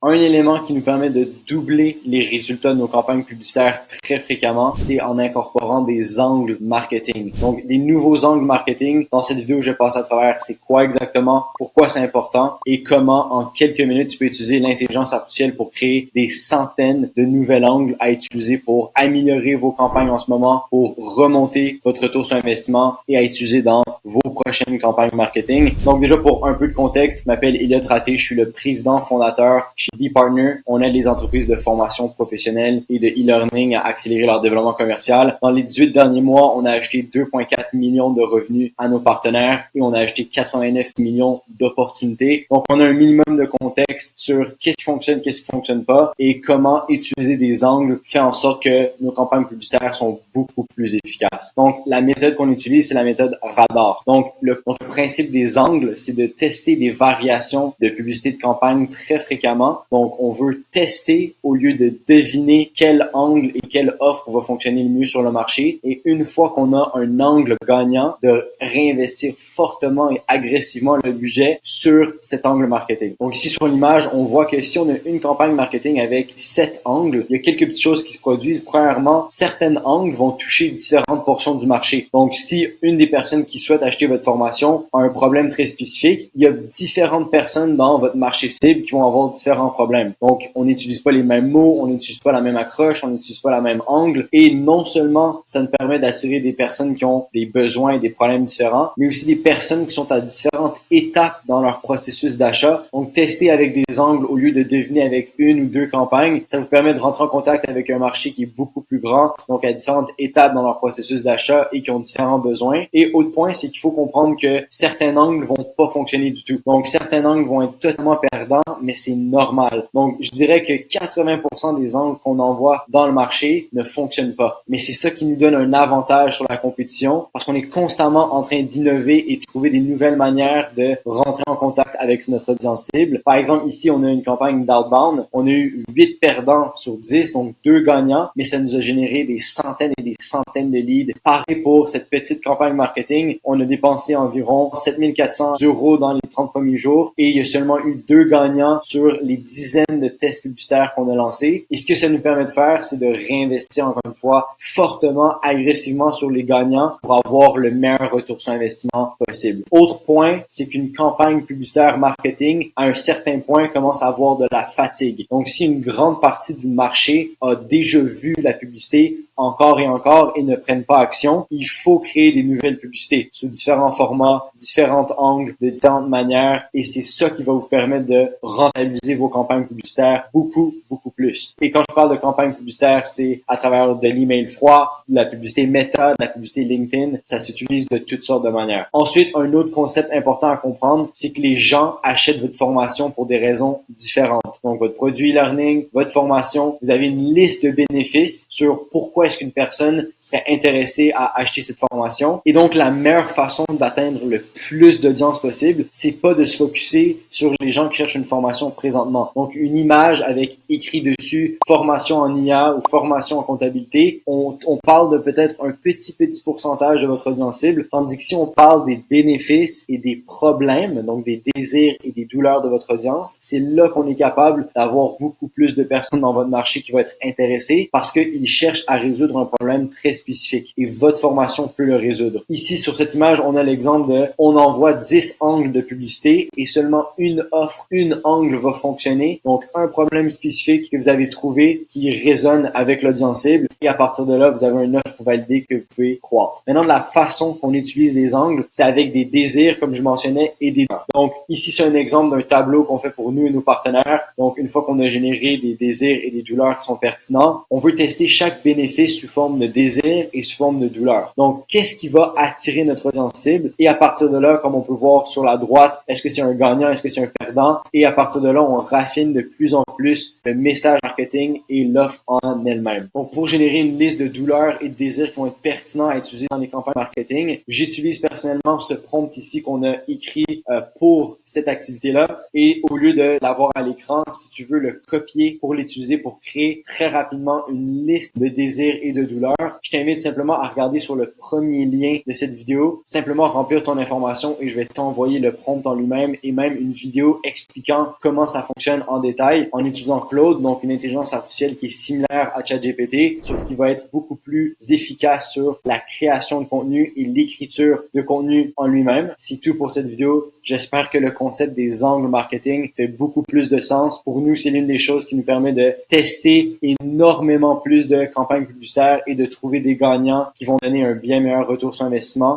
Un élément qui nous permet de doubler les résultats de nos campagnes publicitaires très fréquemment, c'est en incorporant des angles marketing. Donc, des nouveaux angles marketing. Dans cette vidéo, je passe à travers c'est quoi exactement, pourquoi c'est important et comment en quelques minutes tu peux utiliser l'intelligence artificielle pour créer des centaines de nouveaux angles à utiliser pour améliorer vos campagnes en ce moment, pour remonter votre retour sur investissement et à utiliser dans vos prochaines campagnes marketing. Donc déjà pour un peu de contexte, je m'appelle Elliot Raté, je suis le président fondateur chez B-Partner. On aide les entreprises de formation professionnelle et de e-learning à accélérer leur développement commercial. Dans les 18 derniers mois, on a acheté 2,4 millions de revenus à nos partenaires et on a acheté 89 millions d'opportunités. Donc on a un minimum de contexte sur qu'est-ce qui fonctionne pas et comment utiliser des angles fait en sorte que nos campagnes publicitaires sont beaucoup plus efficaces. Donc la méthode qu'on utilise, c'est la méthode radar. Donc le principe des angles, c'est de tester des variations de publicité de campagne très fréquemment. Donc on veut tester au lieu de deviner quel angle et quelle offre va fonctionner le mieux sur le marché. Et une fois qu'on a un angle gagnant, de réinvestir fortement et agressivement le budget sur cet angle marketing. Donc ici sur l'image, on voit que si on a une campagne marketing avec 7 angles, il y a quelques petites choses qui se produisent. Premièrement, certains angles vont toucher différentes portions du marché. Donc si une des personnes qui souhaitent acheter votre formation a un problème très spécifique, il y a différentes personnes dans votre marché cible qui vont avoir différents problèmes. Donc on n'utilise pas les mêmes mots, on n'utilise pas la même accroche, on n'utilise pas la même angle. Et non seulement ça nous permet d'attirer des personnes qui ont des besoins et des problèmes différents, mais aussi des personnes qui sont à différentes étapes dans leur processus d'achat. Donc tester avec des angles au lieu de deviner avec une ou deux campagnes, ça vous permet de rentrer en contact avec un marché qui est beaucoup plus grand, donc à différentes étapes dans leur processus d'achat et qui ont différents besoins. Et autre point, c'est qu'il faut comprendre que certains angles vont pas fonctionner du tout. Donc certains angles vont être totalement perdants, mais c'est normal. Donc je dirais que 80% des angles qu'on envoie dans le marché ne fonctionnent pas. Mais c'est ça qui nous donne un avantage sur la compétition parce qu'on est constamment en train d'innover et de trouver des nouvelles manières de rentrer en contact avec notre audience cible. Par exemple, ici, on a une campagne d'outbound. On a eu 8 perdants sur 10, donc 2 gagnants, mais ça nous a généré des centaines et des centaines de leads. Pareil pour cette petite campagne marketing, on a dépensé environ 7400 € dans les 30 premiers jours et il y a seulement eu 2 gagnants sur les dizaines de tests publicitaires qu'on a lancés. Et ce que ça nous permet de faire, c'est de réinvestir encore une fois fortement, agressivement sur les gagnants pour avoir le meilleur retour sur investissement possible. Autre point, c'est qu'une campagne publicitaire marketing, à un certain point, commence à avoir de la fatigue. Donc, si une grande partie du marché a déjà vu la publicité encore et encore et ne prennent pas action, il faut créer des nouvelles publicités sous différents formats, différents angles, de différentes manières et c'est ça qui va vous permettre de rentabiliser vos campagnes publicitaires beaucoup plus. Et quand je parle de campagne publicitaire, c'est à travers de l'email froid, de la publicité Meta, de la publicité LinkedIn, ça s'utilise de toutes sortes de manières. Ensuite, un autre concept important à comprendre, c'est que les gens achètent votre formation pour des raisons différentes. Donc, votre produit e-learning, votre formation, vous avez une liste de bénéfices sur pourquoi est-ce qu'une personne serait intéressée à acheter cette formation. Et donc, la meilleure façon d'atteindre le plus d'audience possible, c'est pas de se focuser sur les gens qui cherchent une formation présentement. Donc, une image avec écrit dessus formation en IA ou formation en comptabilité, on parle de peut-être un petit pourcentage de votre audience cible, tandis que si on parle des bénéfices et des problèmes, donc des désirs et des douleurs de votre audience, c'est là qu'on est capable d'avoir beaucoup plus de personnes dans votre marché qui vont être intéressées parce qu'ils cherchent à résoudre un problème très spécifique et votre formation peut le résoudre. Ici, sur cette image, on a l'exemple de on envoie 10 angles de publicité et seulement une offre, une angle va fonctionner. Donc, un problème spécifique que vous avez trouvé qui résonne avec l'audience cible et à partir de là, vous avez une offre validée que vous pouvez croître. Maintenant, la façon qu'on utilise les angles, c'est avec des désirs, comme je mentionnais, et des douleurs. Donc, ici, c'est un exemple d'un tableau qu'on fait pour nous et nos partenaires. Donc, une fois qu'on a généré des désirs et des douleurs qui sont pertinents, on veut tester chaque bénéfice sous forme de désir et sous forme de douleur. Donc, qu'est-ce qui va attirer notre audience cible? Et à partir de là, comme on peut voir sur la droite, est-ce que c'est un gagnant? Est-ce que c'est un perdant? Et à partir de là, on raffine de plus en plus le message marketing et l'offre en elle-même. Donc, pour générer une liste de douleurs et de désirs qui vont être pertinents à utiliser dans les campagnes marketing, j'utilise personnellement ce prompt ici qu'on a écrit pour cette activité-là. Et au lieu de l'avoir à l'écran, si tu veux le copier pour l'utiliser pour créer très rapidement une liste de désirs et de douleurs, je t'invite simplement à regarder sur le premier lien de cette vidéo. simplement remplir ton information et je vais t'envoyer le prompt en lui-même et même une vidéo expliquant comment ça fonctionne en détail en utilisant Claude, donc une intelligence artificielle qui est similaire à ChatGPT, sauf qu'il va être beaucoup plus efficace sur la création de contenu et l'écriture de contenu en lui-même. C'est tout pour cette vidéo. J'espère que le concept des angles marketing fait beaucoup plus de sens. Pour nous, c'est l'une des choses qui nous permet de tester énormément plus de campagnes publicitaires et de trouver des gagnants qui vont donner un bien meilleur retour sur investissement.